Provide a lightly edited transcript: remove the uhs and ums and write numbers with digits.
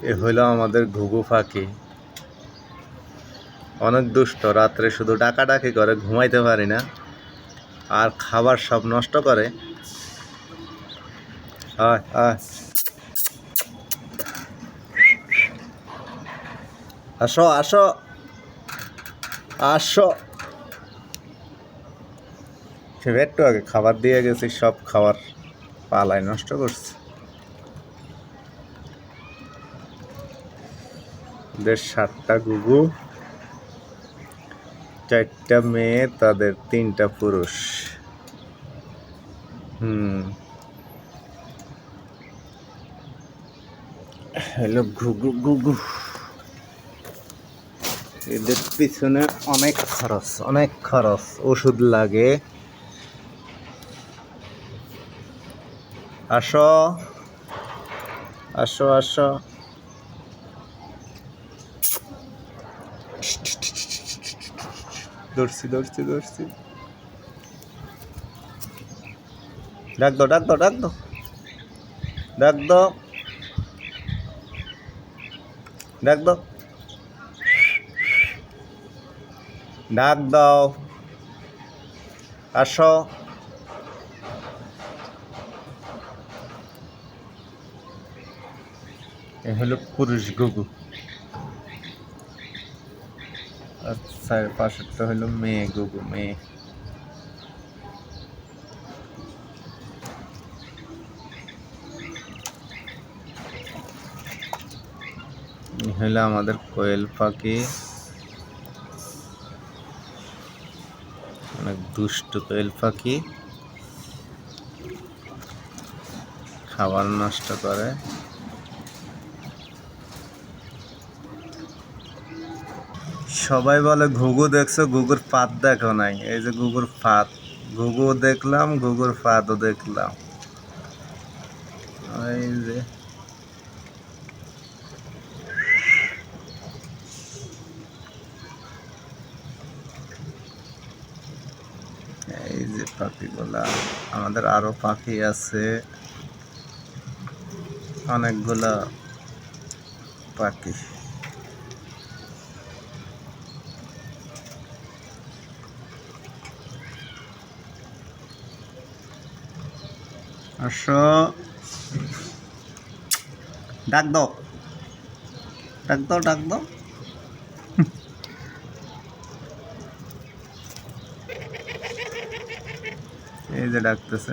এ হইলো আমাদের ঘুঘু পাখি। অনেক দুষ্ট, রাত্রে শুধু ডাকাডাকি করে, ঘুমাইতে পারি না, আর খাবার সব নষ্ট করে। আয় আয়, আসো আসো আসো। সে একটু আগে খাবার দিয়ে গেছি, সব খাবার পালায় নষ্ট করছে। 7টা ঘুঘু, 4টা মেয়ে, তাদের 3টা পুরুষ। হ্যালো ঘুঘু ঘুঘু। এদের পিছনে অনেক খরচ, ওষুধ লাগে। আসো আসো আসো। ধরছি ধরছি ধরছি। ডাক দাও ডাক দাও ডাক দাও ডাক দাও ডাক দাও ডাক দাও, আসো। এ হলো পুরুষ ঘুঘু, আর পাশেরটা হলো মেয়ে ঘুঘু, মেয়ে। হলো আমাদের কোয়েল পাখি, অনেক দুষ্ট কোয়েল পাখি, খাবার নষ্ট করে। সবাই বলে ঘুঘু দেখছো, ঘুঘুর ফাঁদ দেখো নাই। এই যে ঘুঘুর ফাঁদ, ঘুঘু দেখলাম, ঘুঘুর ফাঁদও দেখলাম। এই যে এই যে পাখিগুলা, আমাদের আরো পাখি আছে, অনেকগুলা পাখি। আসো, ডাক দাও ডাক দাও ডাক দাও। এই যে ডাকতেছে।